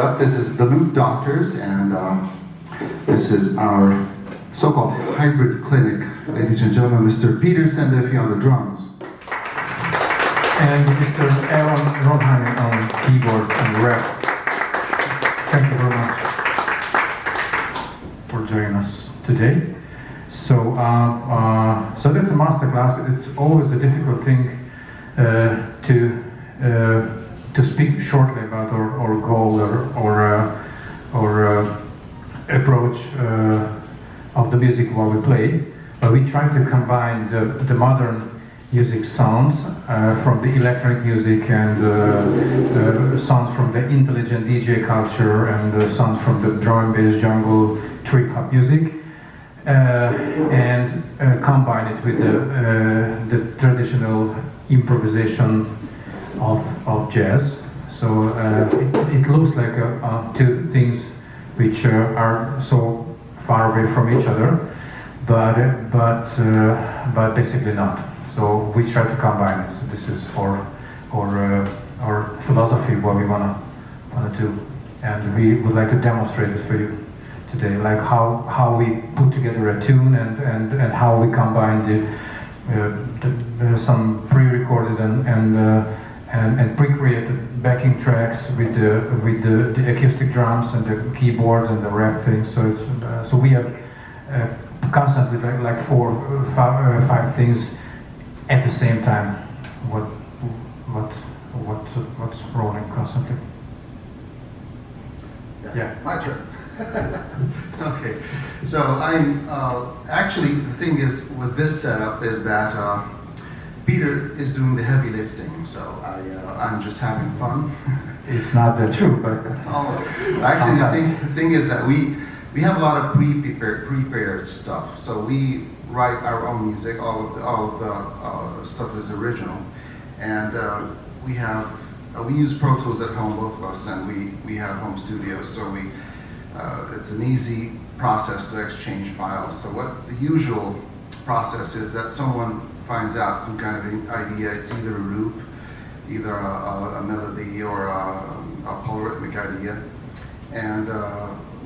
up. This is the Loop Doctors, and this is our so-called hybrid clinic. Ladies and gentlemen, Mr. Peter Sendefi on the drums. And Mr. Aaron Ronheim on keyboards and rap. Thank you very much for joining us today. So, so that's a masterclass. It's always a difficult thing to speak shortly about our goal or approach of the music while we play. But we try to combine the modern music sounds from the electronic music and sounds from the intelligent DJ culture and sounds from the drum and bass, jungle, trip hop music. And combine it with the traditional improvisation of jazz. So it looks like two things which are so far away from each other, but basically not. So we try to combine it. So this is our philosophy, what we wanna do, and we would like to demonstrate it for you today, like how we put together a tune and how we combine some pre-recorded and pre-created backing tracks with the acoustic drums and the keyboards and the rap things. So it's so we have constantly like four, five things at the same time. What's rolling constantly? Yeah. My turn. Okay, so I'm actually, the thing is with this setup is that Peter is doing the heavy lifting, so I'm just having fun. It's not that true, but actually the thing is that we have a lot of prepared stuff. So we write our own music. All of the stuff is original, and we use Pro Tools at home, both of us, and we have home studios. So it's an easy process to exchange files. So what the usual process is that someone finds out some kind of idea. It's either a loop, either a melody, or a polyrhythmic idea. And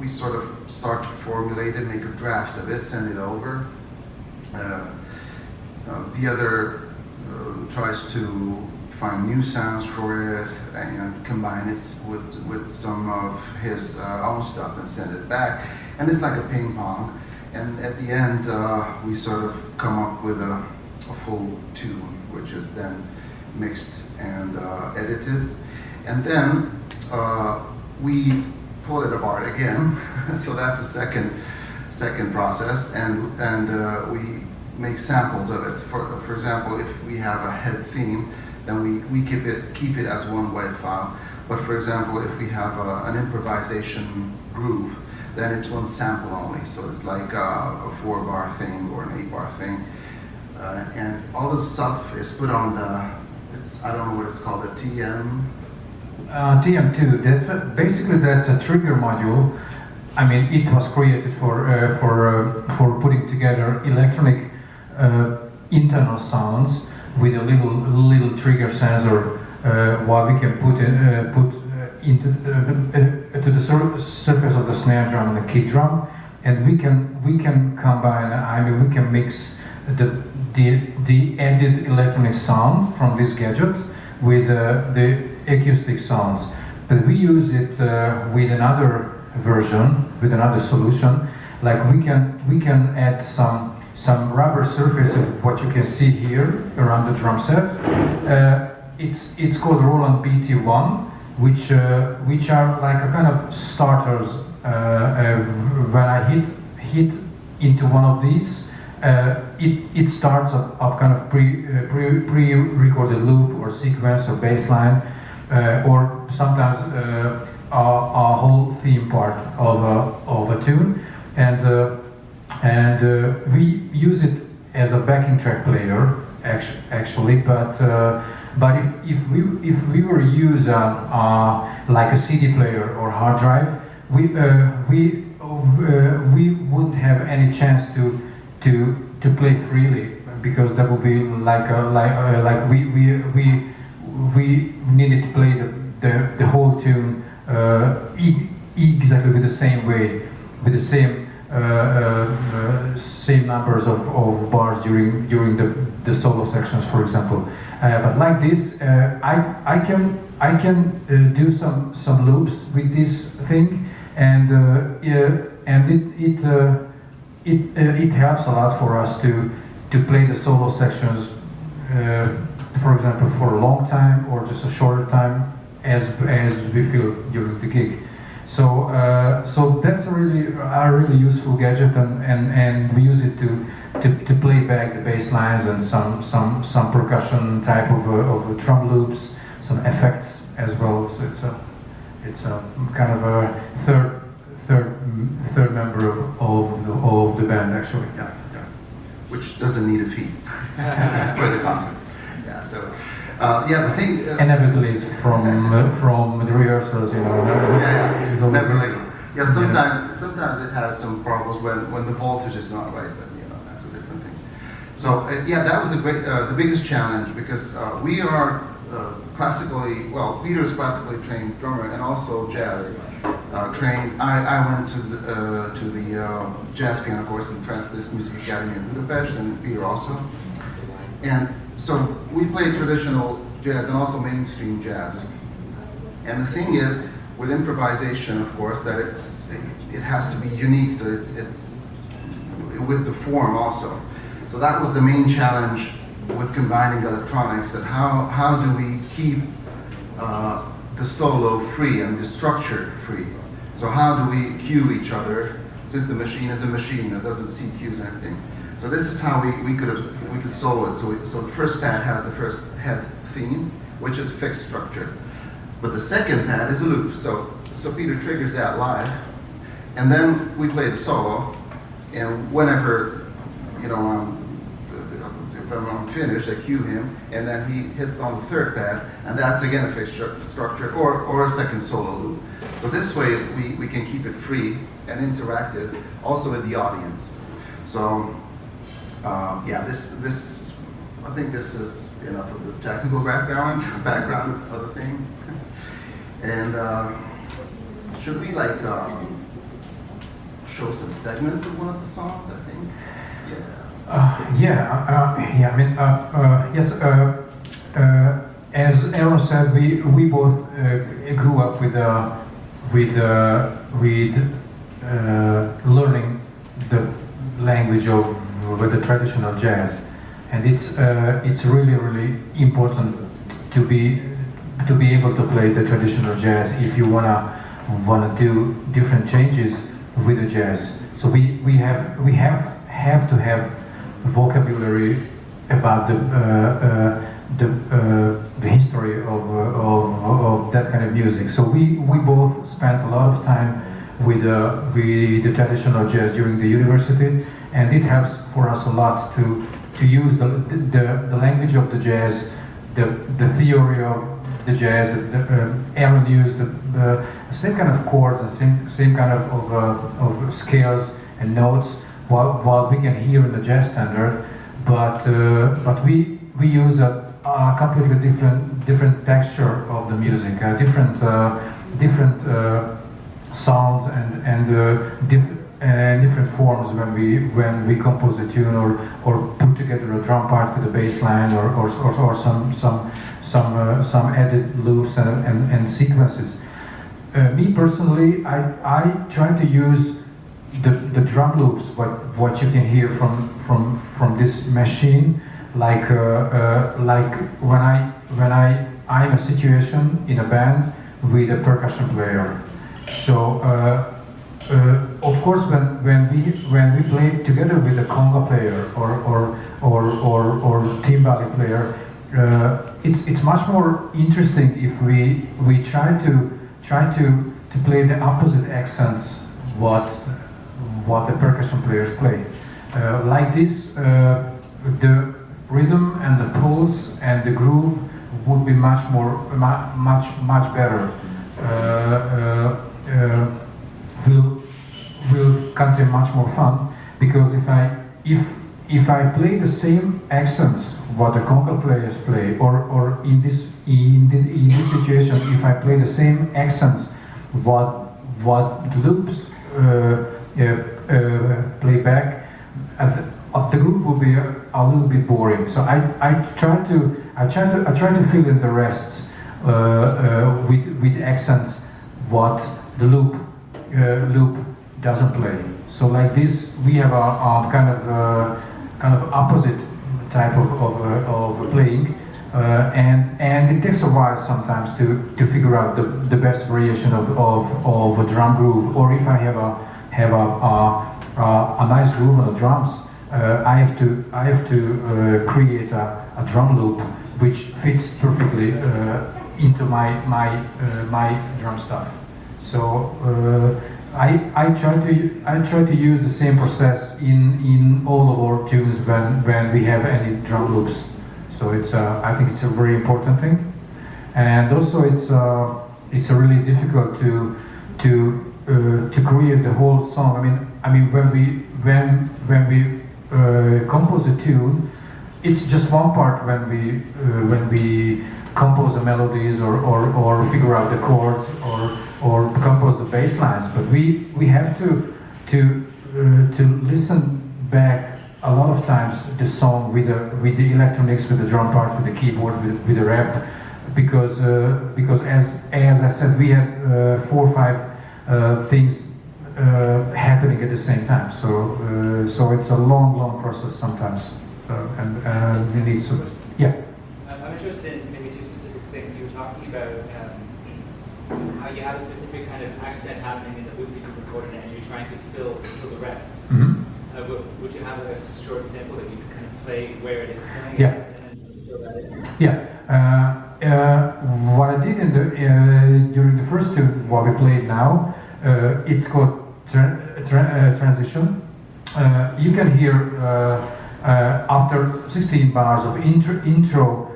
we sort of start to formulate it, make a draft of it, send it over. The other tries to find new sounds for it and combine it with some of his own stuff and send it back. And it's like a ping pong. And at the end, we sort of come up with a full tune, which is then mixed and edited. And then we pull it apart again. So that's the second process. And we make samples of it. For example, if we have a head theme, then we keep it as one WAV file. But for example, if we have an improvisation groove, then it's one sample only. So it's like a 4-bar thing or an 8-bar thing. And all this stuff is put on I don't know what it's called, the TM2. Basically that's a trigger module. I mean, it was created for putting together electronic internal sounds with a little trigger sensor, what we can put into to the surface of the snare drum and the kick drum, and we can combine. I mean, we can mix the added electronic sound from this gadget with the acoustic sounds. But we use it with another version, with another solution. Like we can add some rubber surface of what you can see here around the drum set. It's called Roland BT1, which are like a kind of starters. When I hit into one of these, it starts up kind of pre-recorded loop or sequence or bass line, or sometimes a whole theme part of a tune, and we use it as a backing track player actually, but if we were use like a CD player or hard drive, we wouldn't have any chance to play freely, because that would be like we needed to play the whole tune exactly with the same way, with the same numbers of bars during the solo sections, for example. But like this, I can do some loops with this thing, and it helps a lot for us to play the solo sections, for example, for a long time or just a shorter time as we feel during the gig. So that's a really useful gadget, and we use it to play back the bass lines and some percussion type of drum loops, some effects as well. So it's a kind of a third member of the band, actually. Yeah. Which doesn't need a fee for the concert. Yeah. So the thing. Inevitably, from the rehearsals, you know. Yeah. Never legal. Yeah. Sometimes it has some problems when the voltage is not right, but that's a different thing. So that was the biggest challenge, because we are Peter's classically trained drummer and also jazz trained. I went to the jazz piano course in France, this music academy in Budapest, and Peter also. And so we played traditional jazz and also mainstream jazz. And the thing is, with improvisation, of course, that it has to be unique. So it's with the form also. So that was the main challenge with combining electronics. That how do we keep the solo free and the structure free? So how do we cue each other, since the machine is a machine, it doesn't see cues or anything. So this is how we could solo it. So the first pad has the first head theme, which is a fixed structure. But the second pad is a loop. So Peter triggers that live, and then we play the solo, and whenever, if I'm finished, I cue him, and then he hits on the third pad, and that's again a fixed structure, or a second solo loop. So this way we can keep it free and interactive, also with the audience. So this I think this is enough of the technical background of the thing. And should we show some segments of one of the songs? I think. I mean, yes. As Aaron said, we both grew up with learning the language of the traditional jazz, and it's really important to be able to play the traditional jazz if you wanna do different changes with the jazz. So we have to have vocabulary about the history of that kind of music. So we both spent a lot of time with the traditional jazz during the university, and it helps for us a lot to use the language of the jazz, the theory of the jazz. Aaron used the same kind of chords and same kind of scales and notes what we can hear in the jazz standard, but we use a completely different texture of the music, different sounds and different forms when we compose a tune or put together a drum part with a bass line or some added loops and sequences. Me personally, I try to use the drum loops, what you can hear from this machine, like when I'm in a situation in a band with a percussion player. So of course when we play together with a conga player or timbali player, it's much more interesting if we try to play the opposite accents what the percussion players play. Like this, the rhythm and the pulse and the groove would be much better. Will contain much more fun, because if I play the same accents what the conga players play, or in this situation if I play the same accents what loops play back, the groove will be a little bit boring. So I try to fill in the rests with accents what the loop doesn't play. So like this, we have a kind of opposite type of playing, and it takes a while sometimes to figure out the best variation of a drum groove. Or if I have a nice groove on the drums, I have to create a drum loop which fits perfectly into my drum stuff. So I try to use the same process in all of our tunes when we have any drum loops. So I think it's a very important thing, and also it's really difficult to create the whole song. I mean when we compose a tune, it's just one part when we compose the melodies or figure out the chords or compose the bass lines. But we have to listen back a lot of times the song with the electronics, with the drum part, with the keyboard, with the rap, because as I said, we had 4 or 5 things happening at the same time. So it's a long process sometimes. And we need some, yeah. I'm interested in maybe 2 specific things. You were talking about how you have a specific kind of accent happening in the loop that you've recorded, and you're trying to fill the rests. Mm-hmm. Would you have a short sample that you could kind of play where it is playing? Yeah. And then fill that in? Yeah. What I did during the first tune, what we played now, it's called transition. You can hear after 16 bars of intro,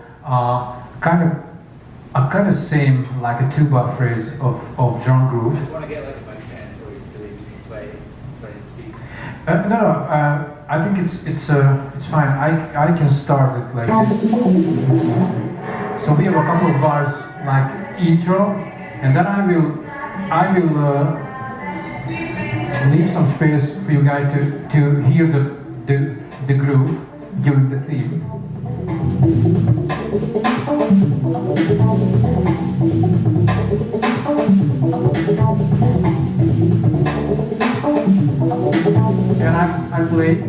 kind of same like a 2-bar phrase of drum groove. I just want to get like a mic stand for you so that you can play and speak. No. I think it's fine. I can start it like this. So we have a couple of bars like intro, and then I will leave some space for you guys to hear the groove during the theme. And I play.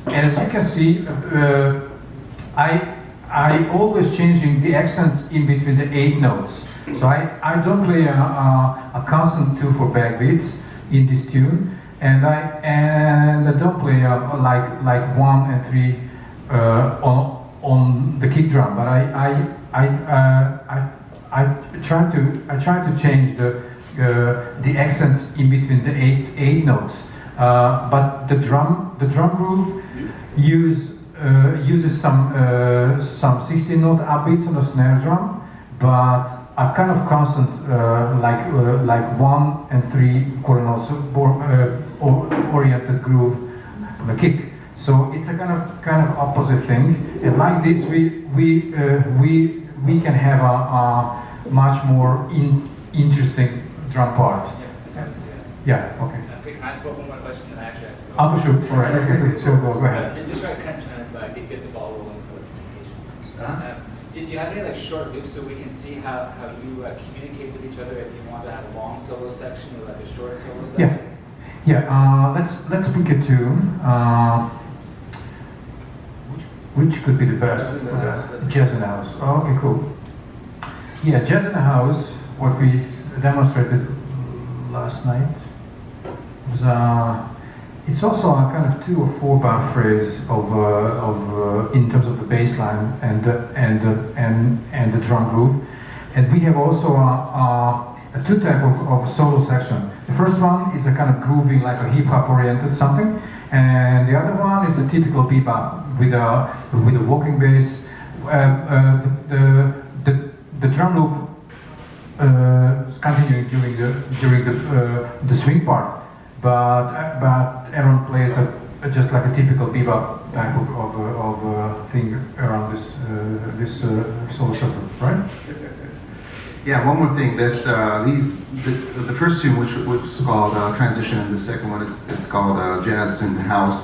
As you can see, I always changing the accents in between the 8 notes. So I don't play a constant 2 for backbeats in this tune, and I don't play like 1 and 3 on the kick drum. But I try to change the accents in between the 8 notes. But the drum groove uses some 16-note upbeats on the snare drum, but a kind of constant like 1 and 3 quarter notes oriented groove on the kick. So it's a kind of opposite thing, and like this we can have a much more interesting drum part. Yeah. Okay. Can I ask one more question that I actually have to go? Sure. All right. Okay. Sure. Go ahead. Just try to kind of get the ball rolling for communication. Did you have any like short loops so we can see how you communicate with each other? If you want to have a long solo section or like a short solo section? Yeah. Let's pick a tune. Which could be the best? Jazz in the House. Oh, okay, cool. Yeah, Jazz in the House. What we demonstrated last night. It's also a kind of 2 or 4 bar phrase of in terms of the bass line and the drum groove, and we have also two type of solo section. The first one is a kind of groovy, like a hip hop oriented something, and the other one is the typical bebop with a walking bass. The drum loop is continuing during the swing part, but Aaron plays just like a typical bebop type of thing around this solo circle, right? Yeah, one more thing. The first tune, which was called Transition, and the second one it's called Jazz in the House.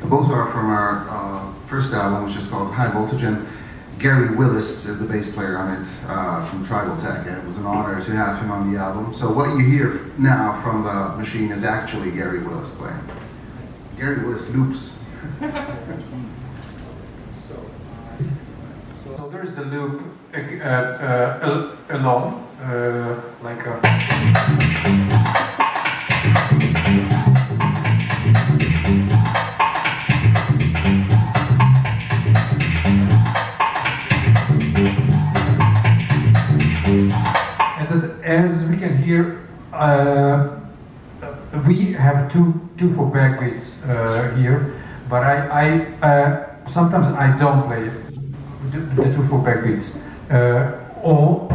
Both are from our first album, which is called High Voltage. And Gary Willis is the bass player on it from Tribal Tech, and it was an honor to have him on the album. So what you hear now from the machine is actually Gary Willis playing. Gary Willis loops. So there's the loop alone, like a. As we can hear, we have two 4/8 beats here, but I sometimes I don't play the 2 4/8 beats, or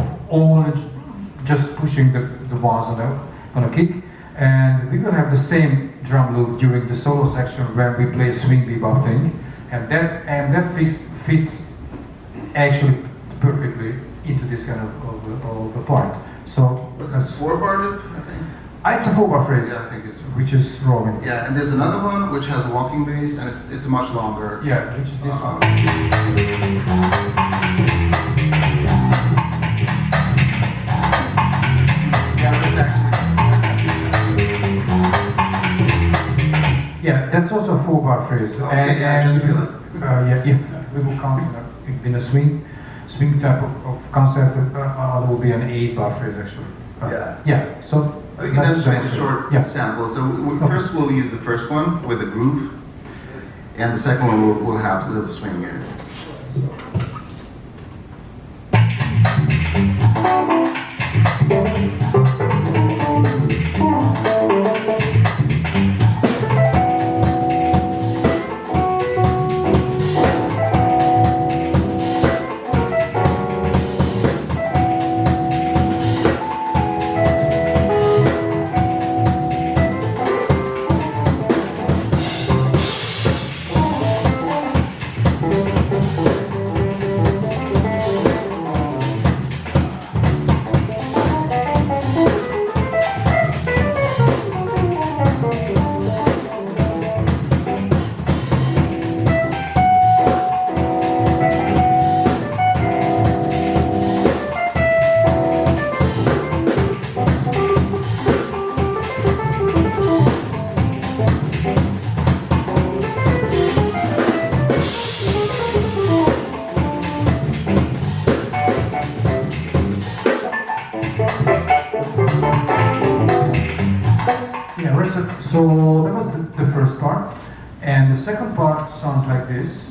just pushing the ones on a kick, and we will have the same drum loop during the solo section where we play swing bebop thing, and that fits actually perfectly into this kind of a part. So that's 4-bar loop, I think. It's a 4-bar phrase. Yeah, I think it's. Which is rolling. Yeah, and there's another one which has a walking bass, and it's much longer. Yeah, which is this one. Yeah, it's actually. Yeah, that's also a 4-bar phrase. Okay, yeah, I just feel it. Yeah, if we will count in a swing type of concept, there will be an 8-bar phrase actually. Yeah. So. We can demonstrate a short yeah. sample. So first we'll use the first one with a groove, and the second one we'll have a little swing in it. So that was the first part, and the second part sounds like this.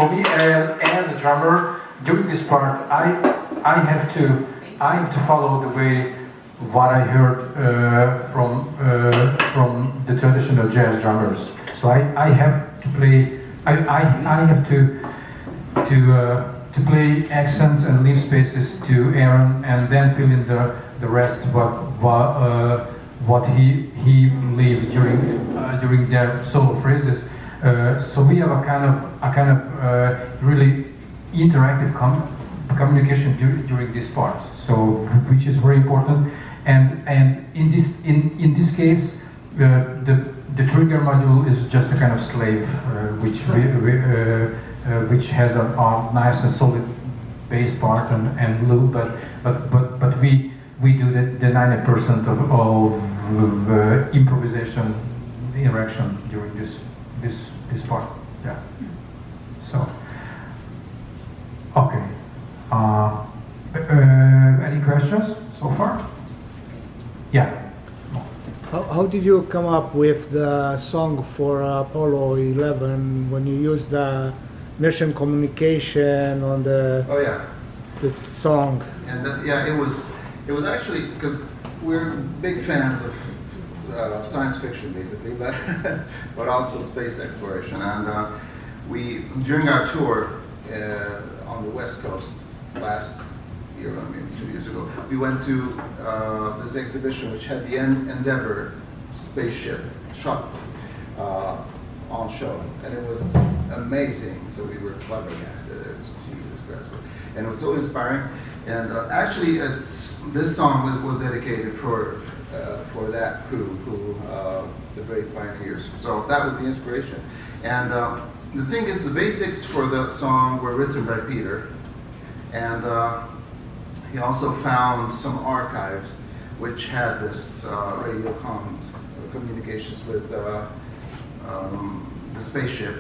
for me as a drummer, during this part, I have to follow the way what I heard from the traditional jazz drummers. So I have to play. I have to play accents and leave spaces to Aaron, and then fill in the rest what he leaves during their solo phrases. So we have a kind of really interactive communication during this part. So which is very important, and in this case, the trigger module is just a kind of slave, which has a nice and solid bass part and loop, but we do the 90% of improvisation interaction during this part. Yeah. So okay. Any questions so far? Yeah. How did you come up with the song for Apollo 11 when you used the mission communication on the Oh yeah. the song? And yeah, it was actually because we're big fans of science fiction, basically, but but also space exploration. And we during our tour on the West Coast last year, maybe 2 years ago, we went to this exhibition which had the Endeavour spaceship shot on show, and it was amazing. So we were flabbergasted. It was Jesus Christ, and it was so inspiring. And actually, this song was dedicated for that crew, the very pioneers. So that was the inspiration. And the thing is, the basics for the song were written by Peter, and he also found some archives which had this radio communications with the spaceship.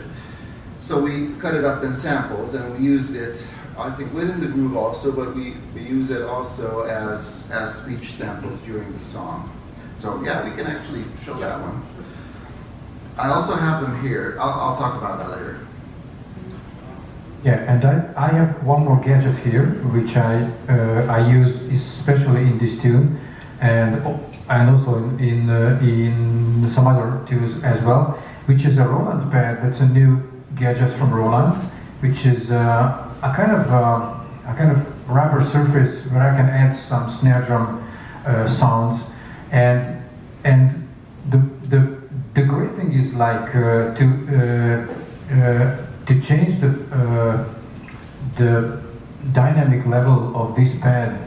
So we cut it up in samples, and we used it, I think, within the groove also, but we use it also as speech samples during the song. So yeah, we can actually show that one. I also have them here. I'll talk about that later. Yeah, and I have one more gadget here, which I use especially in this tune, and also in some other tunes as well, which is a Roland pad. That's a new gadget from Roland, which is a kind of rubber surface where I can add some snare drum sounds, and the great thing is like to change the dynamic level of this pad.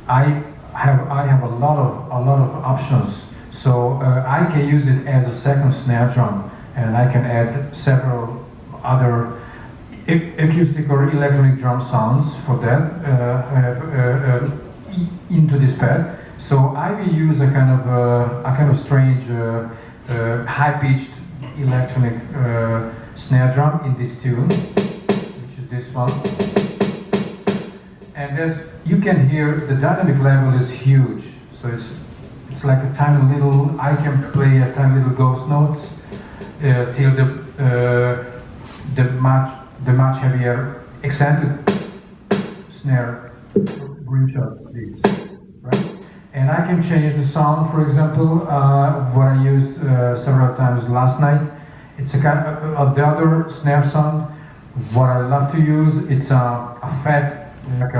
I have a lot of options, so I can use it as a second snare drum, and I can add several other acoustic or electronic drum sounds for that into this pad. So I will use a kind of strange high-pitched electronic snare drum in this tune, which is this one. And as you can hear, the dynamic level is huge. So it's like a tiny little. I can play a tiny little ghost notes till the much heavier accented snare rimshot beats, right? And I can change the sound. For example, what I used several times last night. It's a kind of the other snare sound. What I love to use, it's a fat, like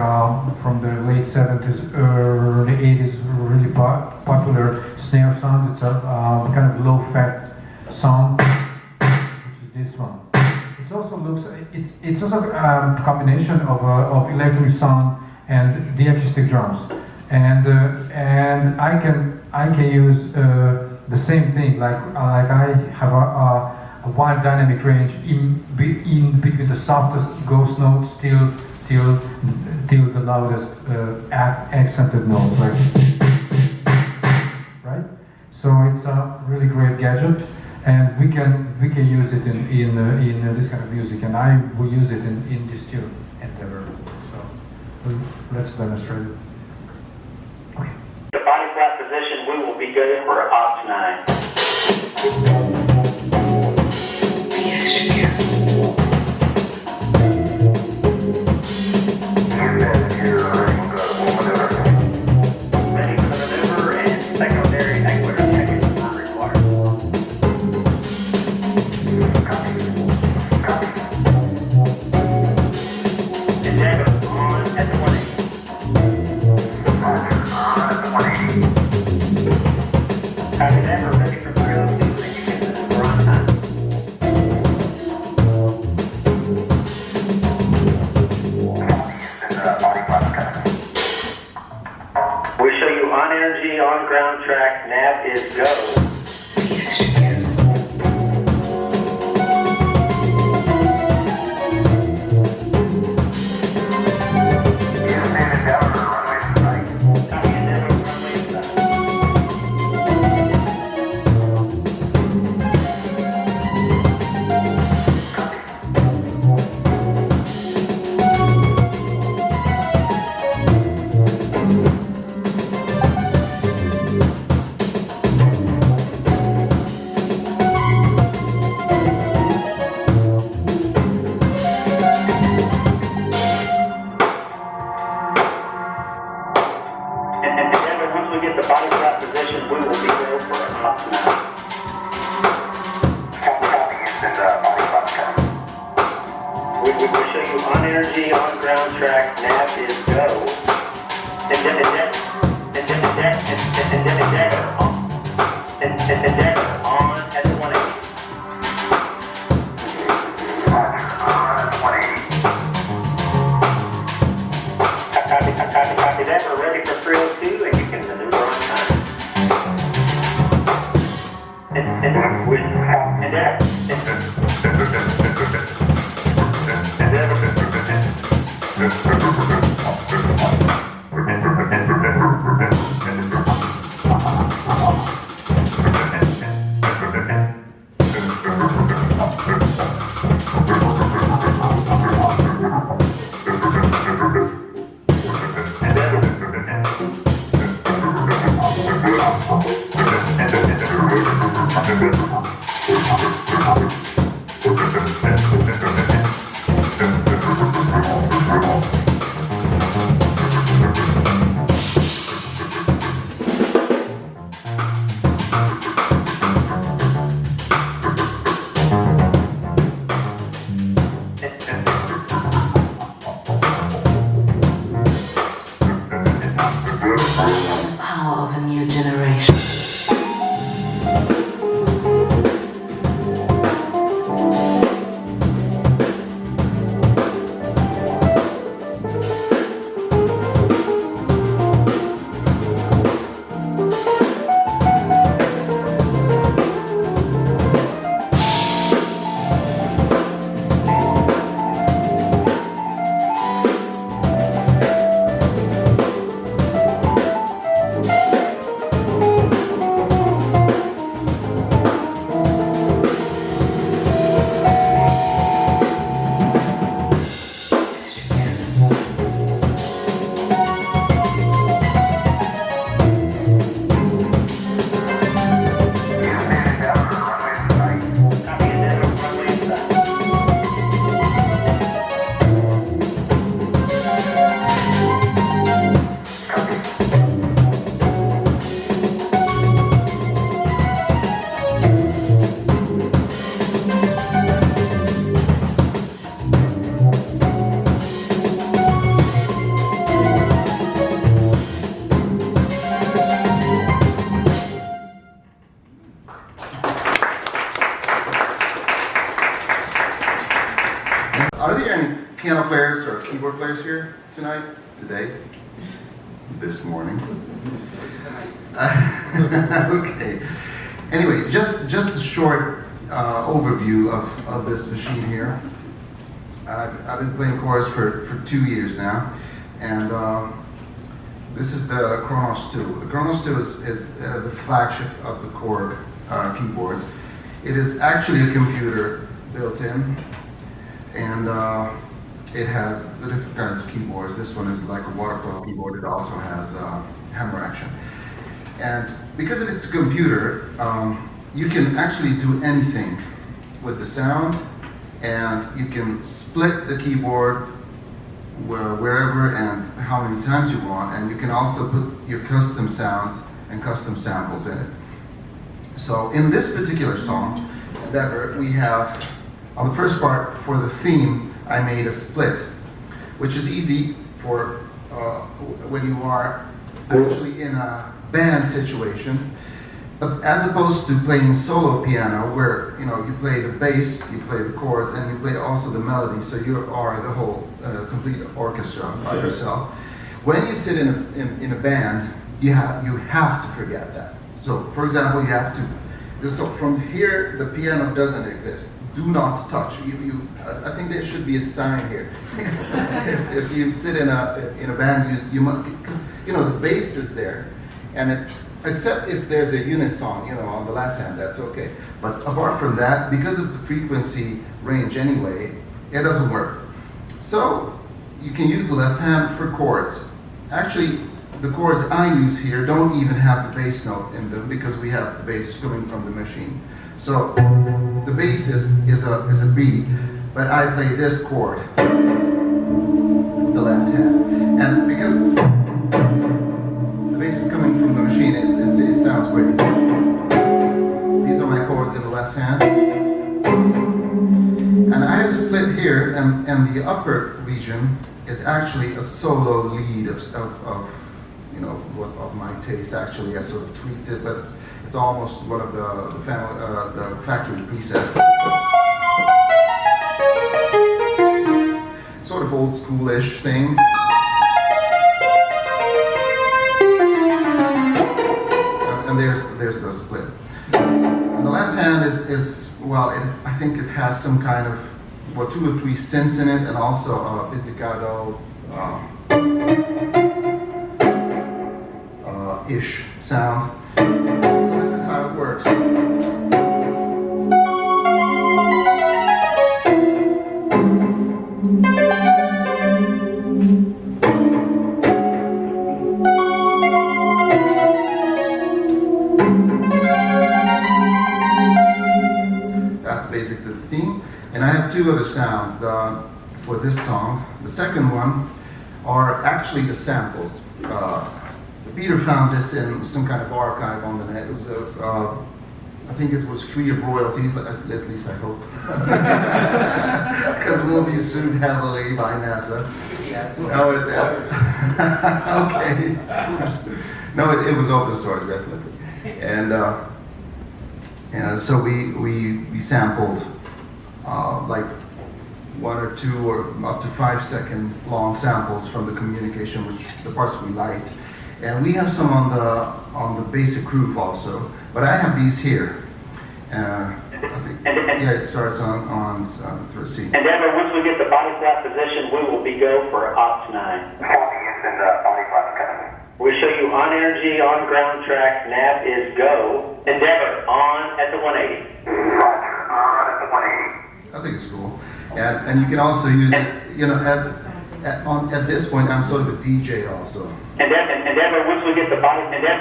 from the late 70s, early 80s, really popular snare sound. It's a kind of low-fat sound, which is this one. It also looks. It's also a combination of electronic sound and the acoustic drums, and I can use the same thing. Like I have a wide dynamic range in between the softest ghost notes till the loudest accented notes, right? So it's a really great gadget, and we can use it in this kind of music, and I will use it in this tune Endeavour. So let's demonstrate it. Okay. The body flat position, we will be good for Ops 9. Reaction here. track, nav is go. Are there any piano players or keyboard players here tonight, today, this morning? Okay. Anyway, just a short overview of this machine here. I've been playing chorus for 2 years now, and this is the Kronos 2. The Kronos 2 is the flagship of the Korg keyboards. It is actually a computer built in, and it has the different kinds of keyboards. This one is like a waterfall keyboard. It also has hammer action. And because it's a computer, you can actually do anything with the sound, and you can split the keyboard wherever and how many times you want, and you can also put your custom sounds and custom samples in it. So in this particular song, Endeavor, we have, on the first part, for the theme, I made a split, which is easy for when you are actually in a band situation, as opposed to playing solo piano, where you play the bass, you play the chords, and you play also the melody. So you are the whole complete orchestra by yourself. When you sit in a band, you have to forget that. So, for example, you have to. So from here, the piano doesn't exist. Do not touch. I think there should be a sign here. if you sit in a band, you must, because the bass is there, and it's except if there's a unison, on the left hand, that's okay. But apart from that, because of the frequency range anyway, it doesn't work. So you can use the left hand for chords. Actually, the chords I use here don't even have the bass note in them because we have the bass coming from the machine. So the bass is a B, but I play this chord with the left hand. And because the bass is coming from the machine, it sounds great. These are my chords in the left hand. And I have a split here, and the upper region is actually a solo lead of my taste. Actually, I sort of tweaked it, but it's almost one of the factory presets. Sort of old schoolish thing. And there's the split. And the left hand is well, I think it has some kind of 2 or 3 synths in it, and also a pizzicato ish sound. So this is how it works. That's basically the theme. And I have 2 other sounds for this song. The second one are actually the samples. Peter found this in some kind of archive on the net. It was I think it was free of royalties, at least I hope. Because we'll be sued heavily by NASA. No, okay. No, it was open source, definitely. And so we sampled like 1 or 2 or up to 5-second long samples from the communication, which the parts we liked. And we have some on the basic groove also, but I have these here. I think, yeah, it starts on through C. And Deborah, once we get the body flat position, we will be go for Opt 9. Body flat coming. We show you on energy, on ground track, nav is go. Endeavor, on at the 180. Roger, on at the 180. I think it's cool. And you can also use it, as at this point, I'm sort of a DJ also. And then once we get the body, and then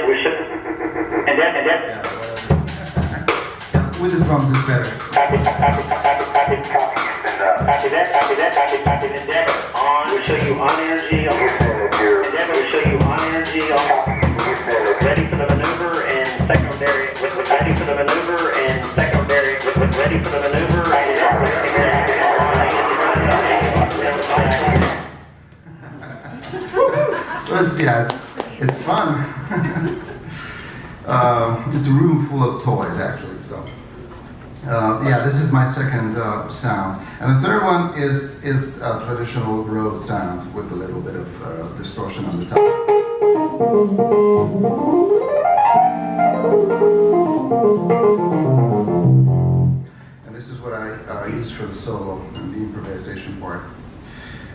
we should, with the drums is better. Copy that, Endeavor. On, we show you on energy, Endeavor, we show you on energy, ready for the maneuver and secondary, ready for the maneuver and secondary, ready for the maneuver. It's fun. It's a room full of toys, actually. So, this is my second sound, and the third one is a traditional Rhodes sound with a little bit of distortion on the top. And this is what I use for the solo and the improvisation part,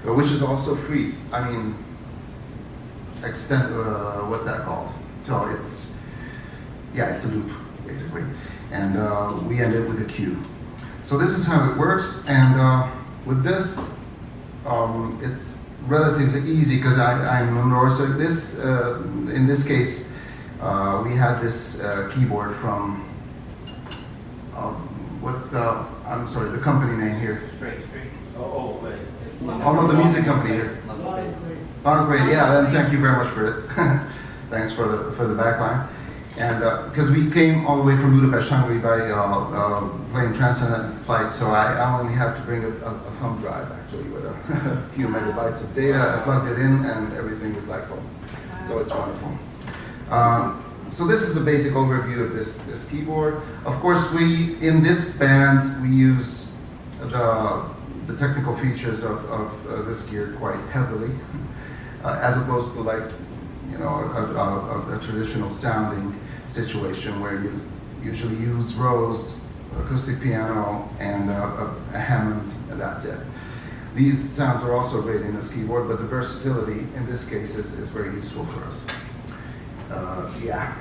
which is also free. I mean, what's that called? So it's a loop basically, and we end it with a cue. So this is how it works, and with this, it's relatively easy because I'm a Norse. So this, in this case, we had this keyboard from the company name here. Straight. Oh no, the music company here. Oh, great! Yeah, and thank you very much for it. Thanks for the backline. And because we came all the way from Budapest, Hungary by playing transatlantic flights, so I only had to bring a thumb drive actually with a few megabytes of data. I plugged it in, and everything was like home. So it's wonderful. So this is a basic overview of this keyboard. Of course, in this band we use the the technical features of this gear quite heavily, as opposed to like, you know, a traditional sounding situation where you usually use Rose, acoustic piano, and a Hammond, and that's it. These sounds are also great in this keyboard, but the versatility in this case is very useful for us. Yeah.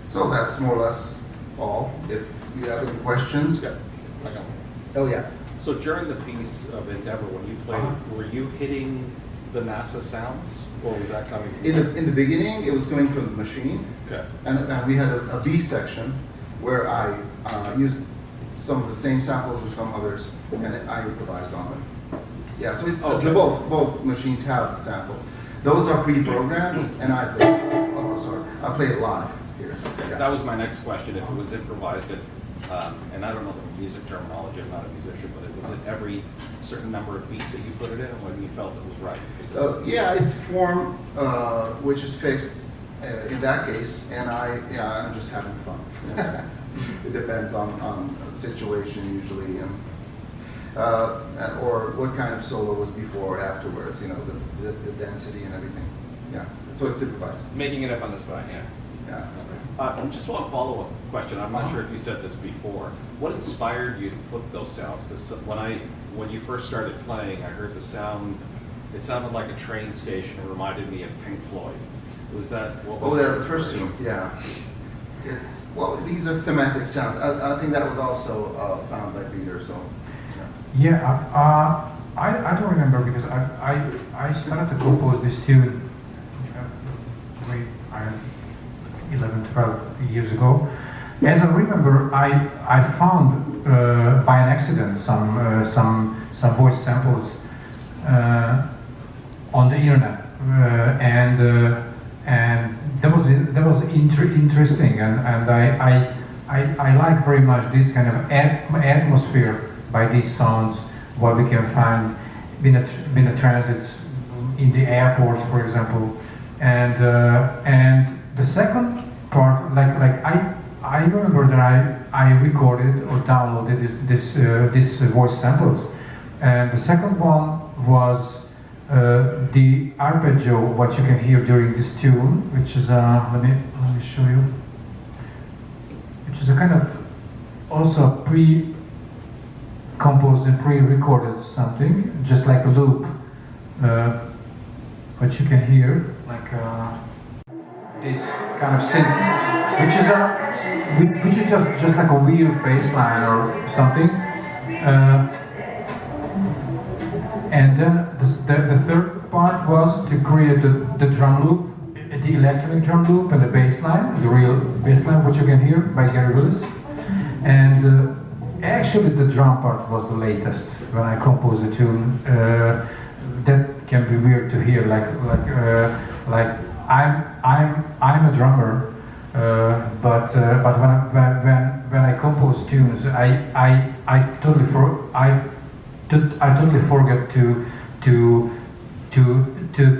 So that's more or less all. If you have any questions. Yeah, I got one. Oh yeah. So during the piece of Endeavor, when you played, were you hitting the NASA sounds, or was that coming from? In the beginning, it was coming from the machine, Okay. and we had a B section where I used some of the same samples as some others, and I improvised on them. Yeah, so Okay. both machines have the samples. Those are pre-programmed, and I play it live here. Yeah. That was my next question. If it was improvised, and I don't know the music terminology, I'm not a musician, but was it every certain number of beats that you put it in when you felt it was right? Yeah, it's form which is fixed in that case, and I'm just having fun. It depends on the situation usually, and or what kind of solo was before or afterwards. You know, the density and everything. Yeah, so it's improvised. Making it up on the spot, yeah. Yeah. Just one follow-up question. I'm not sure if you said this before. What inspired you to put those sounds? Because when you first started playing, I heard the sound. It sounded like a train station. It reminded me of Pink Floyd. Was that what was? Oh, yeah, the first two. Yeah. These are thematic sounds. I think that was also found by Peter. So. Yeah, I don't remember because I started to compose this tune 11, 12 years ago. As I remember, I found by an accident some voice samples on the internet, and that was interesting, and I like very much this kind of atmosphere by these sounds, what we can find in a transit, in the airports, for example, and the second part, like I remember that I recorded or downloaded this voice samples, and the second one was the arpeggio, what you can hear during this tune, which is let me show you, which is a kind of also composed and pre-recorded something, just like a loop, but you can hear like this kind of synth, which is just like a weird bass line or something, and then the third part was to create the drum loop, the electronic drum loop, and the bass line, the real bass line, which you can hear by Gary Willis, and. Actually, the drum part was the latest when I composed a tune. That can be weird to hear, like I'm a drummer, but when I compose tunes, I totally forget to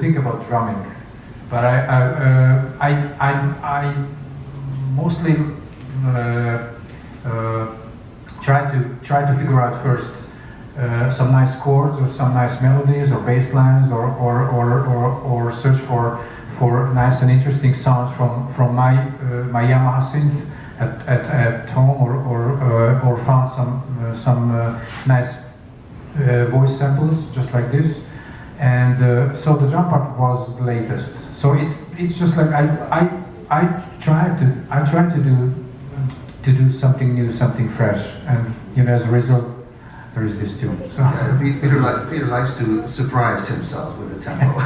think about drumming. But I mostly. Try to figure out first some nice chords or some nice melodies or bass lines or search for nice and interesting sounds from my Yamaha synth at home or found some nice voice samples just like this, and so the drum part was the latest. So it's just like I try to do something new, something fresh, and as a result, there is this tune. So Peter likes to surprise himself with the tempo.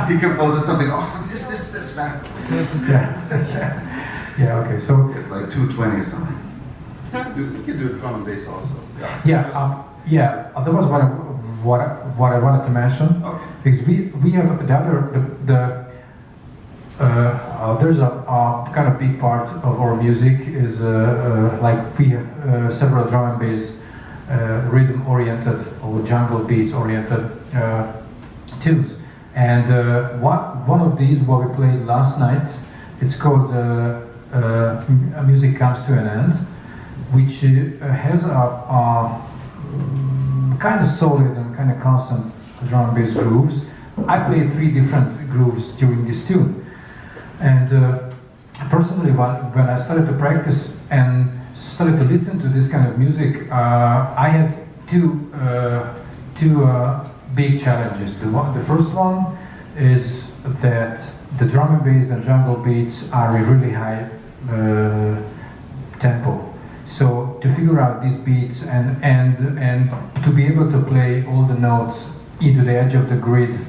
He composes something. Oh, this man. Yeah. Okay. So it's like 220 or something. You can do drum and bass also. That was what I wanted to mention. Okay. Because we have there's a kind of big part of our music is like we have several drum and bass rhythm-oriented or jungle beats-oriented tunes, and one of these what we played last night, it's called Music Comes to an End, which has a kind of solid and kind of constant drum and bass grooves. I played 3 different grooves during this tune. And personally, when I started to practice and started to listen to this kind of music, I had two big challenges. The first one is that the drum and bass and jungle beats are a really high tempo. So to figure out these beats and to be able to play all the notes into the edge of the grid,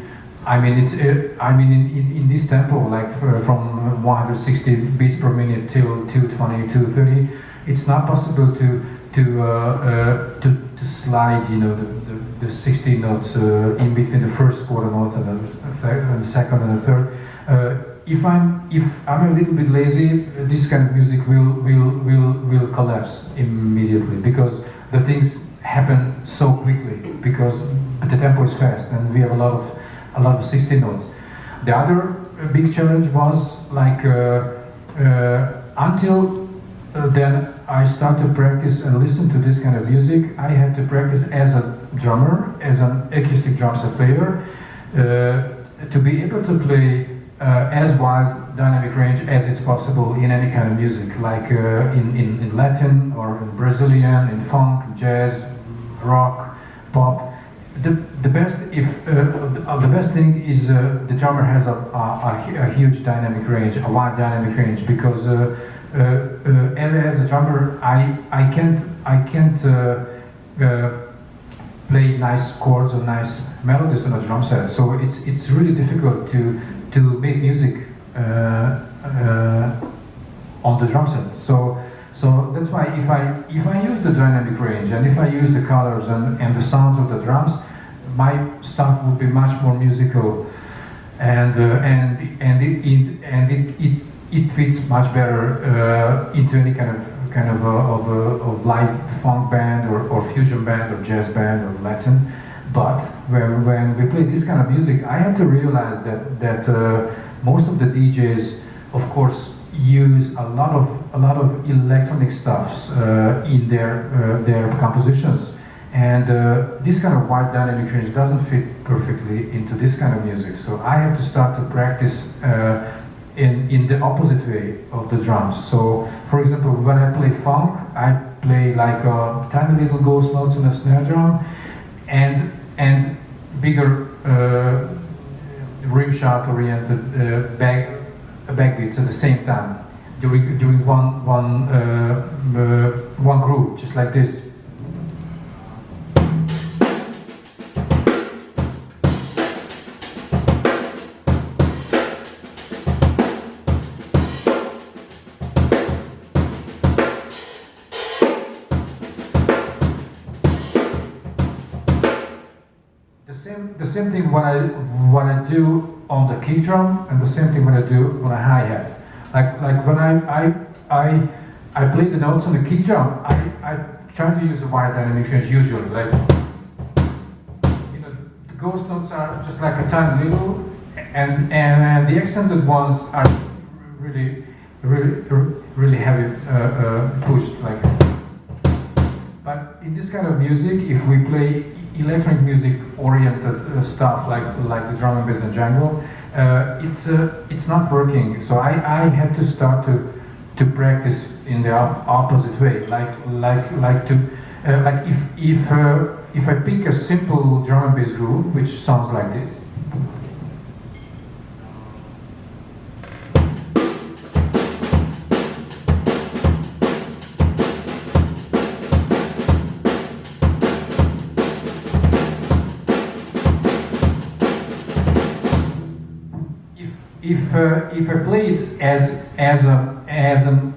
I mean, in this tempo, like from 160 beats per minute till 220, 230, it's not possible to slide, you know, the 60 notes in between the first quarter note and the second and the third. If I'm a little bit lazy, this kind of music will collapse immediately, because the things happen so quickly, because the tempo is fast and we have a lot of 60 notes. The other big challenge was like until then I started to practice and listen to this kind of music. I had to practice as a drummer, as an acoustic drum set player, to be able to play as wide dynamic range as it's possible in any kind of music, like in Latin or in Brazilian, in funk, jazz, rock, pop. The best thing is the drummer has a huge dynamic range, a wide dynamic range, because as a drummer I can't play nice chords or nice melodies on a drum set. So it's really difficult to make music on the drum set. So that's why if I use the dynamic range and if I use the colors and the sounds of the drums, my stuff would be much more musical, and it fits much better into any kind of live funk band or fusion band or jazz band or Latin. But when we play this kind of music, I had to realize that most of the DJs, of course, use a lot of electronic stuffs in their compositions, and this kind of wide dynamic range doesn't fit perfectly into this kind of music. So I had to start to practice in the opposite way of the drums. So, for example, when I play funk, I play like tiny little ghost notes on the snare drum, and bigger rim shot oriented backbeats at the same time during one groove, just like this. The same thing when I do on the kick drum, and the same thing when I do on a hi-hat. Like when I play the notes on the kick drum, I try to use a wide dynamic range usually. Like, you know, the ghost notes are just like a tiny little, and the accented ones are really heavy pushed. Like, but in this kind of music, if we play electronic music oriented stuff like the drum and bass and jungle, it's not working. So I had to start to practice in the opposite way, if I pick a simple drum and bass groove which sounds like this. If I play it as an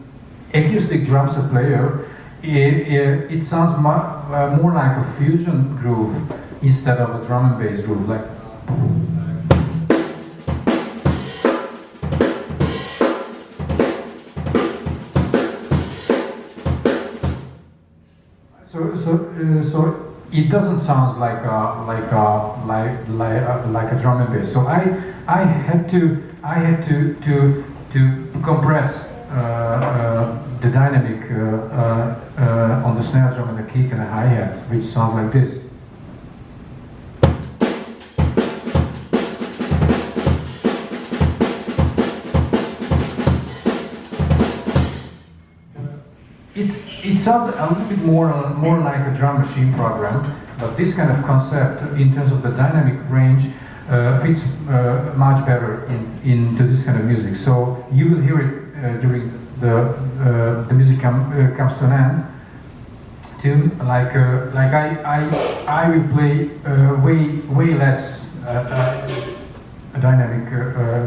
acoustic drum set player, it sounds more like a fusion groove instead of a drum and bass groove. Like, so it doesn't sound like a drum and bass. So I had to compress the dynamic on the snare drum and the kick and the hi-hat, which sounds like this. it sounds a little bit more like a drum machine program, but this kind of concept, in terms of the dynamic range, fits much better into this kind of music. So you will hear it during the music comes to an end. Tune like I will play way less dynamic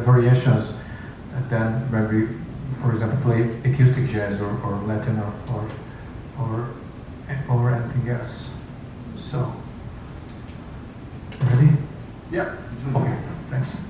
variations than when we, for example, play acoustic jazz or Latin or anything else. So, ready? Yeah. Okay, thanks.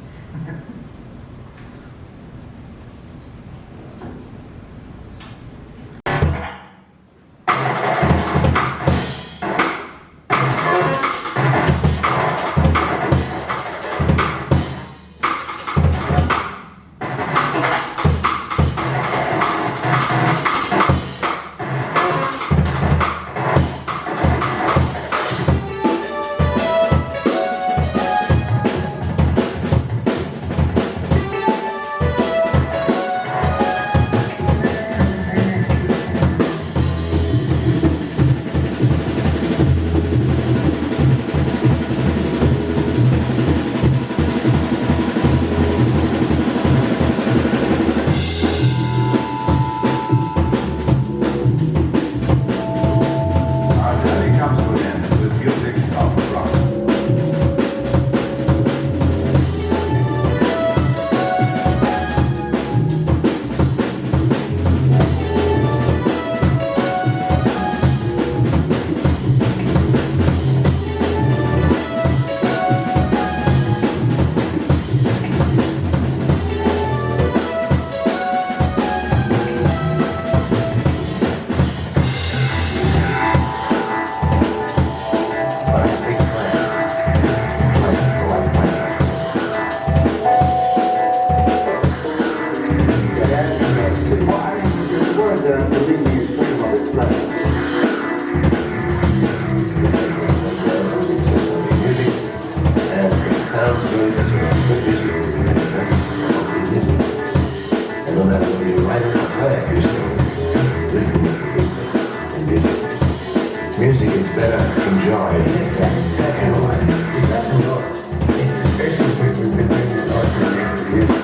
Music is better enjoyed. It's better notes. It's especially between the notes and next to music.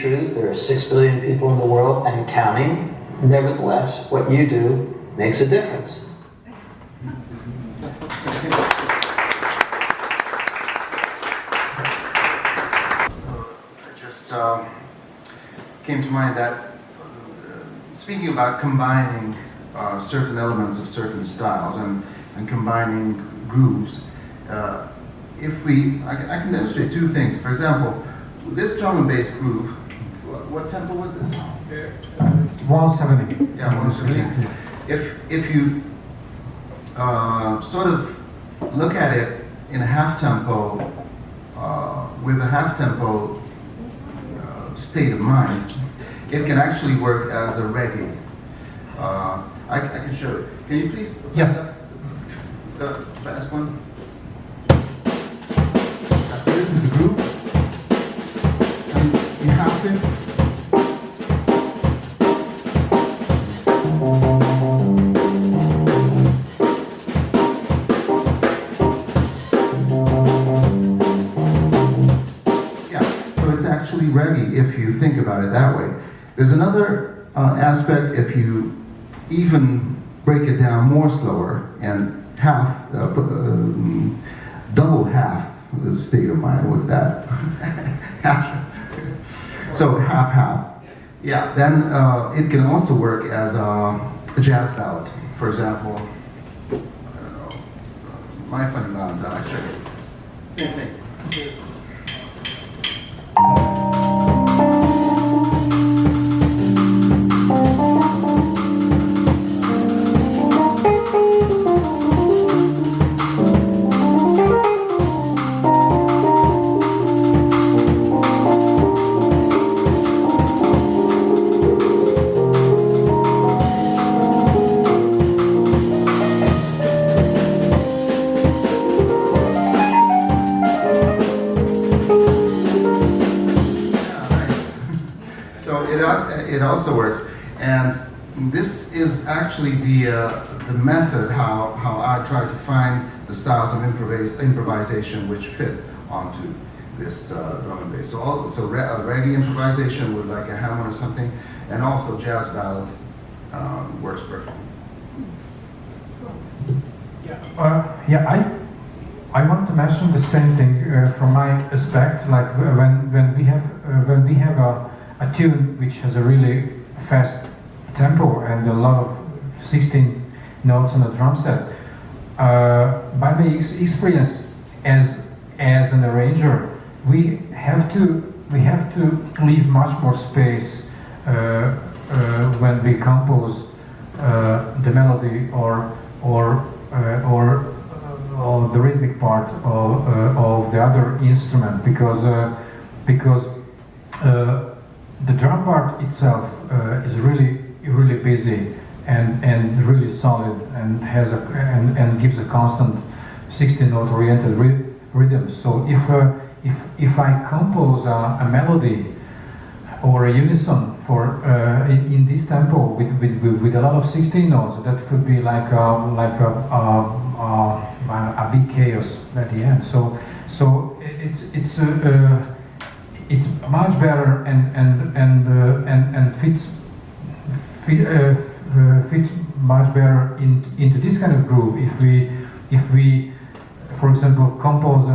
true. There are 6 billion people in the world and counting. Nevertheless, what you do makes a difference. Just came to mind that speaking about combining certain elements of certain styles and combining grooves, I can demonstrate two things. For example, this drum and bass groove, what tempo was this? 170. Yeah, 170. If you sort of look at it in a half tempo, with a half tempo state of mind, it can actually work as a reggae. I can show it. Can you please? Yeah. The last one. So this is the groove. And you have to. Actually reggae if you think about it that way. There's another aspect if you even break it down more slower and double half the state of mind was that. So half. Yeah, then it can also work as a jazz ballad. For example, I don't know, My Funny Valentine, I show you. Same thing. It also works, and this is actually the method how I try to find the styles of improvisation which fit onto this drum and bass. So reggae improvisation with like a Hammond or something, and also jazz ballad works perfectly. I want to mention the same thing from my aspect. Like when we have a tune which has a really fast tempo and a lot of 16 notes on a drum set. By my experience as an arranger, we have to leave much more space when we compose the melody or the rhythmic part of the other instrument, because the drum part itself is really busy and really solid and and gives a constant 16-note oriented rhythm. So if I compose a melody or a unison for in this tempo with a lot of 16 notes, that could be like a big chaos at the end. So it's much better and fits much better into this kind of groove if we for example compose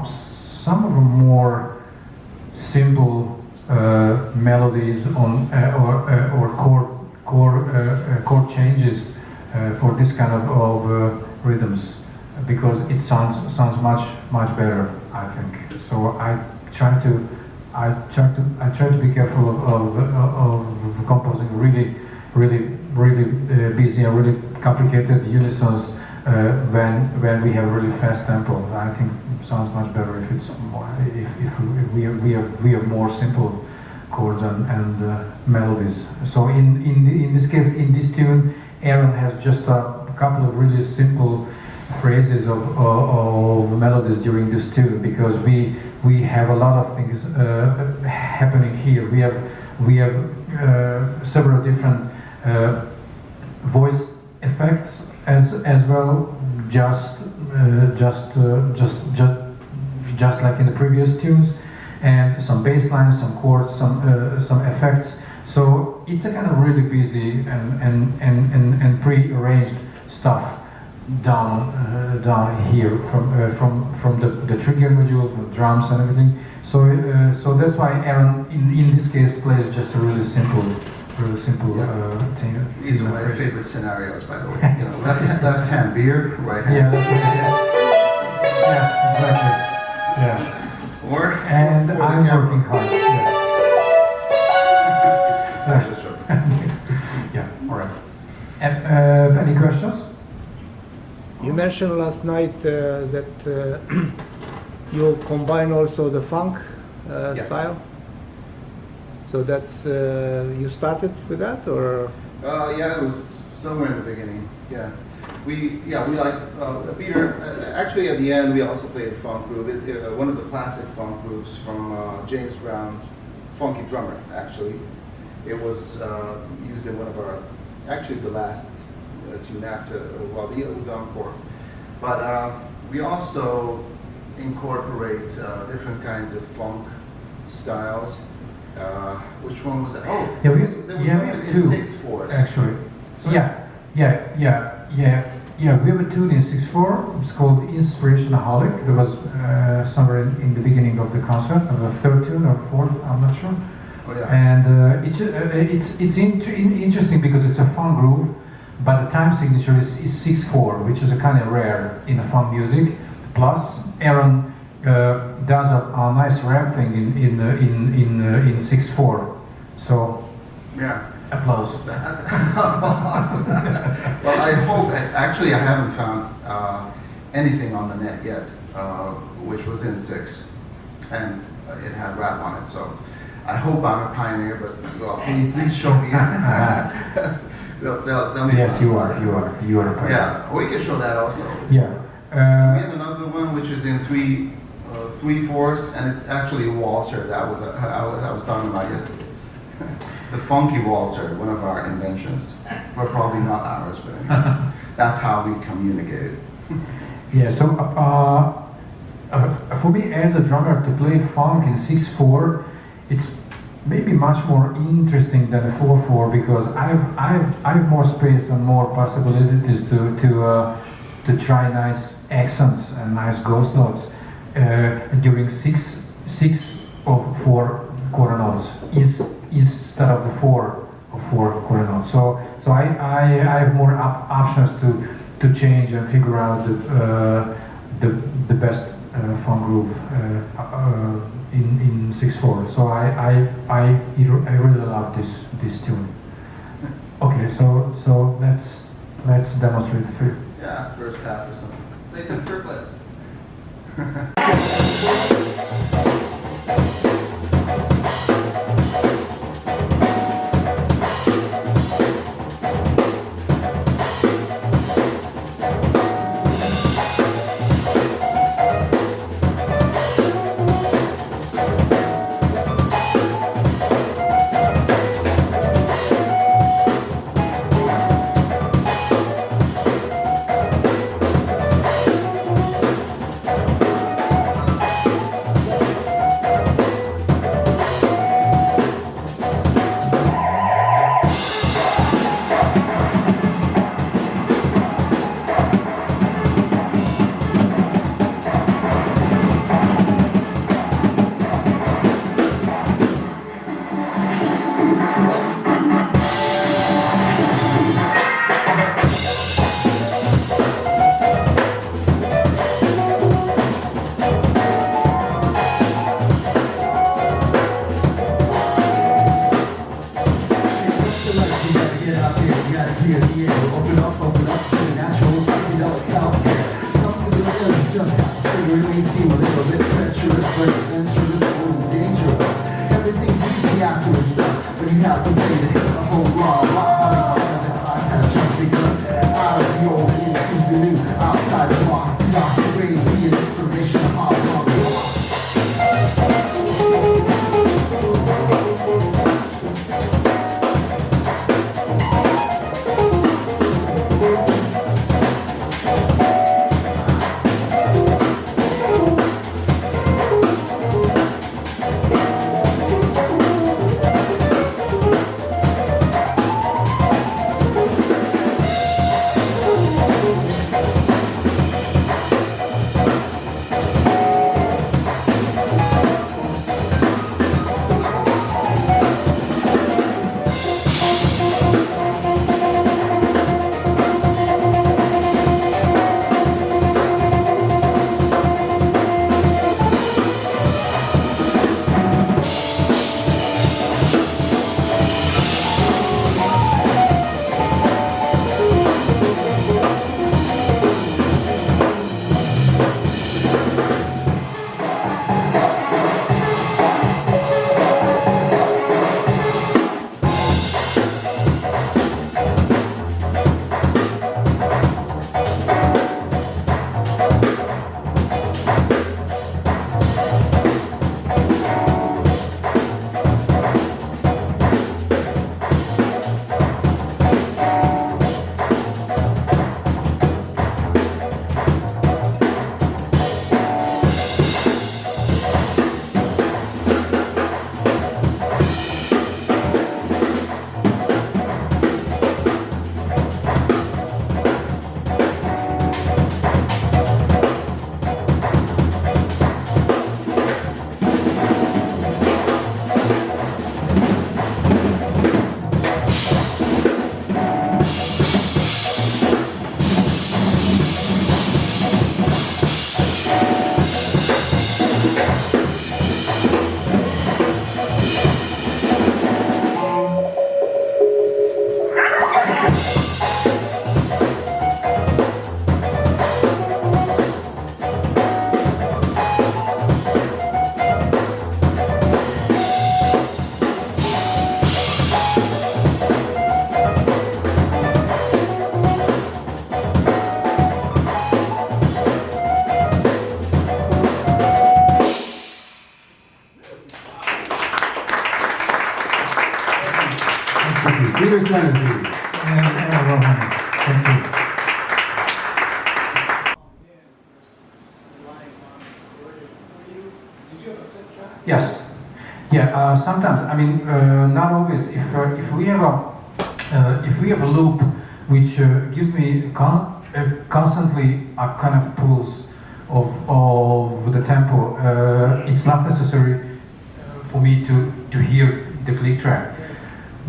some of the more simple melodies on or chord changes for this kind of rhythms, because it sounds much better, I think. So I try to be careful of composing really busy and really complicated unisons when we have really fast tempo. I think it sounds much better if it's more, if we have more simple chords and melodies. So in this case, in this tune, Aaron has just a couple of really simple phrases of melodies during this tune, because we have a lot of things happening here. We have several different voice effects as well, just like in the previous tunes, and some bass lines, some chords, some effects. So it's a kind of really busy and pre-arranged stuff down here from the trigger module, the drums and everything. So that's why Aaron in this case plays just a really simple thing. These are my favorite scenarios, by the way. You know, left hand beer, right hand. Yeah, exactly. Yeah. Or and for the I'm camera. working hard. Yeah. I'm just joking. Yeah. All right. And, any questions? You mentioned last night that you combine also the funk Yeah. style. So that's you started with that, or Yeah, it was somewhere in the beginning. Yeah, we like Peter. Actually, at the end, we also played a funk groove. One of the classic funk grooves from James Brown's "Funky Drummer." Actually, it was used in one of our, actually the last tune after, well, it was encore. But we also incorporate different kinds of funk styles. Which one was that? Oh, Yeah, we there was have one in two 6/4. actually. So- Yeah. We have a tune in 6/4. It's called Inspirationaholic. There was somewhere in the beginning of the concert. It was a third tune or fourth. I'm not sure. Oh, yeah. And it's interesting because it's a funk groove, but the time signature is 6/4, which is a kind of rare in funk music. Plus, Aaron does a nice rap thing in 6/4. So Yeah. applause. Awesome. Well, I hope. Actually, I haven't found anything on the net yet, which was in 6, and it had rap on it. So I hope I'm a pioneer. But well, please show me. Tell me. Yes, you are a pioneer. Yeah, we can show that also. Yeah. We have another one which is in 3/4, and it's actually a waltzer. That was I was talking about yesterday. The funky waltzer, one of our inventions. Well, probably not ours, but anyway, that's how we communicated. Yeah. So for me as a drummer to play funk in 6/4, it's maybe much more interesting than a 4/4 because I've more space and more possibilities to try nice accents and nice ghost notes during six of 4 quarter notes instead of the 4 of 4 quarter notes. So I have more options to change and figure out the best funk groove in 6/4. So I really love this tune. Okay, so let's demonstrate for you. Yeah, first half or something. Play some triplets. Please stand and please. Thank you. Yes. Yeah. Sometimes. I mean, not always. If we have a loop which gives me constantly a kind of pulse of the tempo, it's not necessary for me to hear the click track.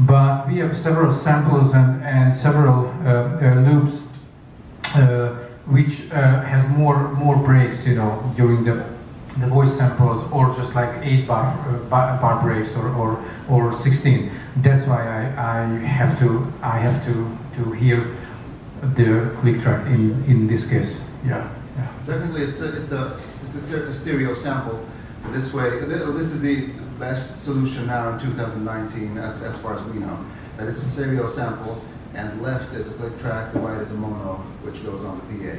But we have several samples and several loops which has more breaks, you know, during the voice samples, or just like 8 bar breaks or 16. That's why I have to hear the click track in this case. Yeah. Technically, it's a stereo sample. This way, this is the best solution now in 2019, as far as we know. That it's a stereo sample, and left is a click track, the right is a mono, which goes on the PA.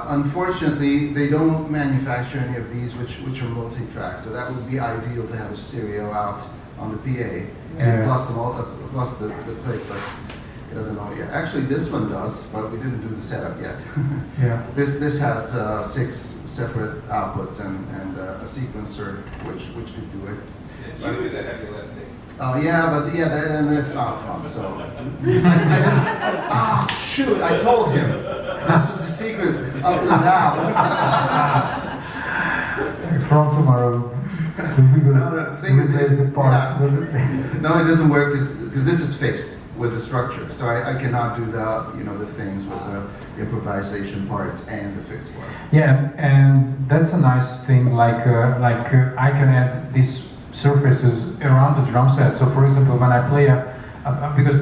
Unfortunately, they don't manufacture any of these which are multi-track, so that would be ideal to have a stereo out on the PA, and plus the click, but it doesn't know yet. Actually, this one does, but we didn't do the setup yet. Yeah. This has 6 separate outputs and a sequencer which could do it. You do the heavy lifting. Oh yeah, but and that's off from, so. Shoot, I told him. This was the secret up to now. From tomorrow, we will replace the parts. Yeah. No, it doesn't work because this is fixed with the structure, so I cannot do the things with the improvisation parts and the fixed part. Yeah, and that's a nice thing. Like I can add these surfaces around the drum set. So, for example, when I play because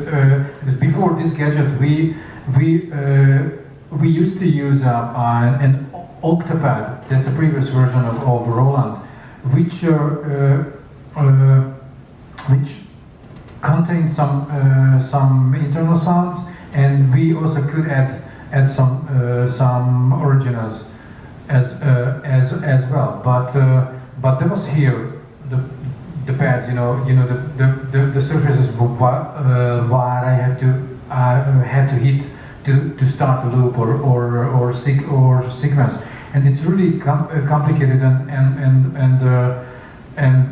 before this gadget, we used to use an octapad. That's a previous version of Roland, which contained some internal sounds, and we also could add some originals as well. But there was here the pads, the surfaces what I had to hit to start a loop or sequence, and it's really complicated and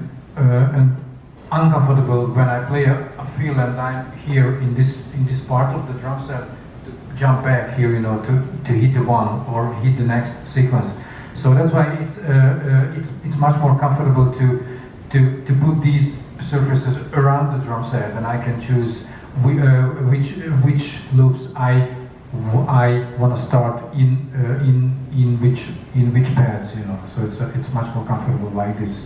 uncomfortable when I play a fill and I'm here in this part of the drum set to jump back here, to hit the one or hit the next sequence. So that's why it's much more comfortable to put these surfaces around the drum set, and I can choose which loops I want to start in which pads, So it's much more comfortable like this.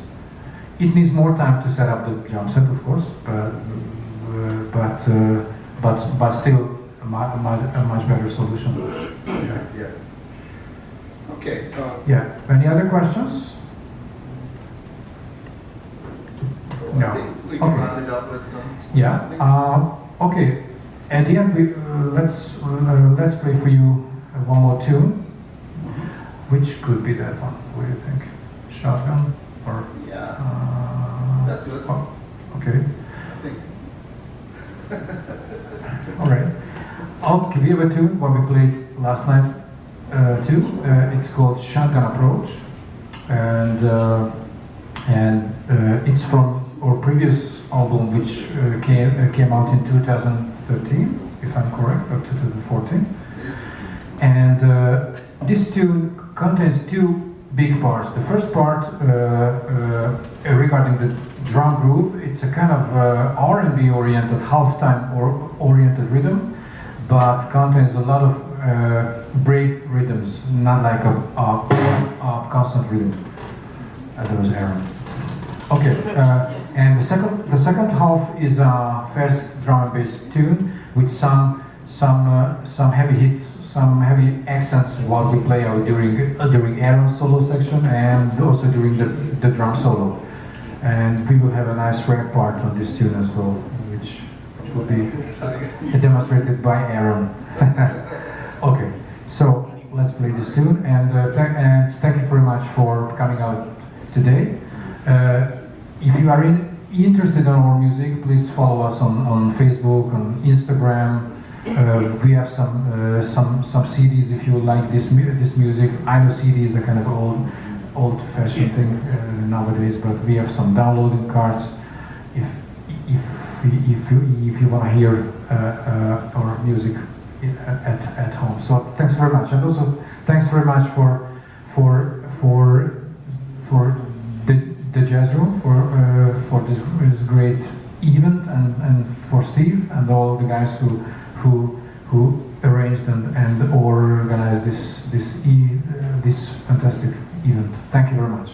It needs more time to set up the drum set, of course, but still a much better solution. Yeah. Okay. Yeah. Any other questions? No. I think we can round it up with some. Yeah. Okay. At the end, let's play for you one more tune. Which could be that one? What do you think? Shotgun or? Yeah. That's good. Oh, okay. I think. All right. Okay, we have a tune what we played last night too. It's called Shotgun Approach, and it's from our previous album, which came out in 2013, if I'm correct, or 2014. And this tune contains 2 big parts. The first part regarding the drum groove, it's a kind of R&B oriented, halftime oriented rhythm, but contains a lot of break rhythms, not like a constant rhythm. That was Aaron. Okay, and the second half is a fast drum and bass tune with some heavy hits, some heavy accents while we play out during Aaron's solo section and also during the drum solo. And we will have a nice rap part on this tune as well, which will be demonstrated by Aaron. Okay, so let's play this tune, and thank you very much for coming out today. If you are interested in our music, please follow us on Facebook, on Instagram. We have some CDs if you like this music. I know CD is a kind of old-fashioned thing nowadays, but we have some downloading cards. If you want to hear our music at home. So thanks very much, and also thanks very much for the jazz room for this great event, and for Steve and all the guys who arranged and organized this fantastic event. Thank you very much.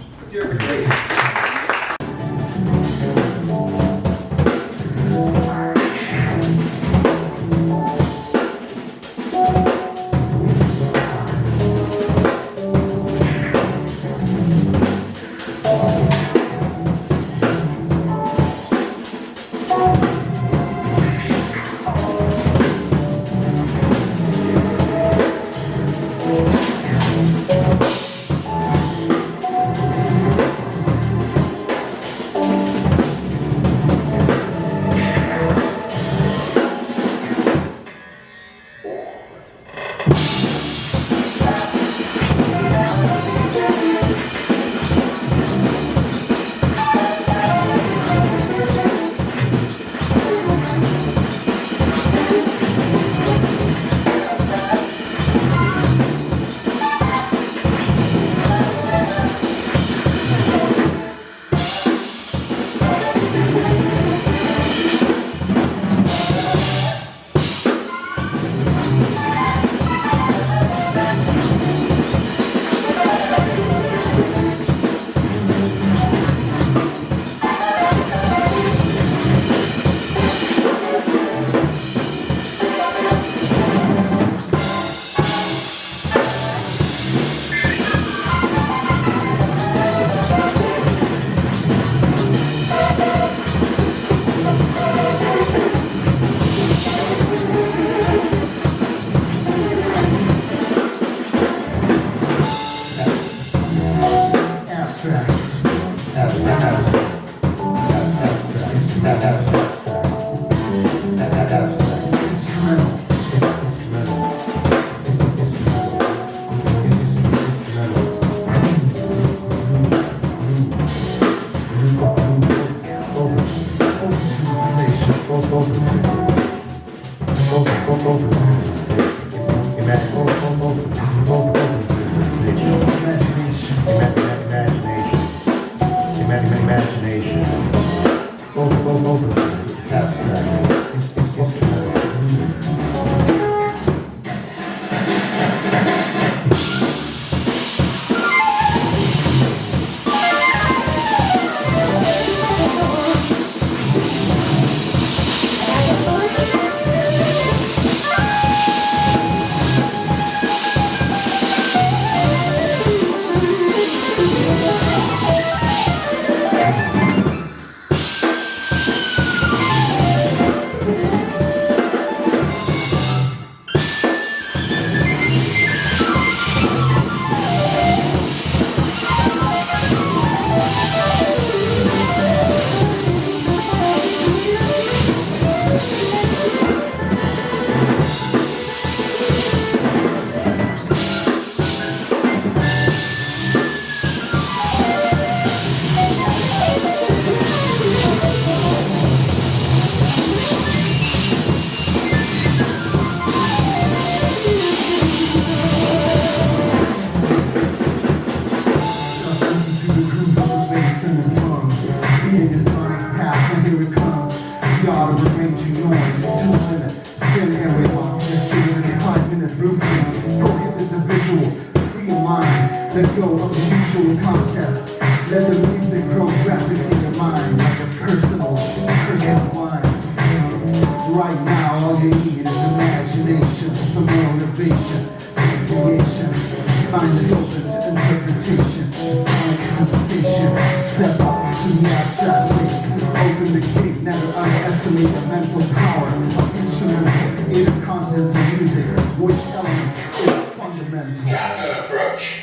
Shotgun approach.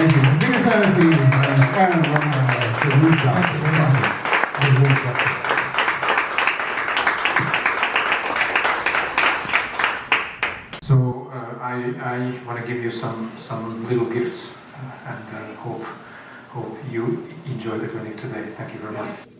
Thank you. It's the biggest honor for you. And it's a real practice. So I want to give you some little gifts and hope you enjoy the clinic today. Thank you very much.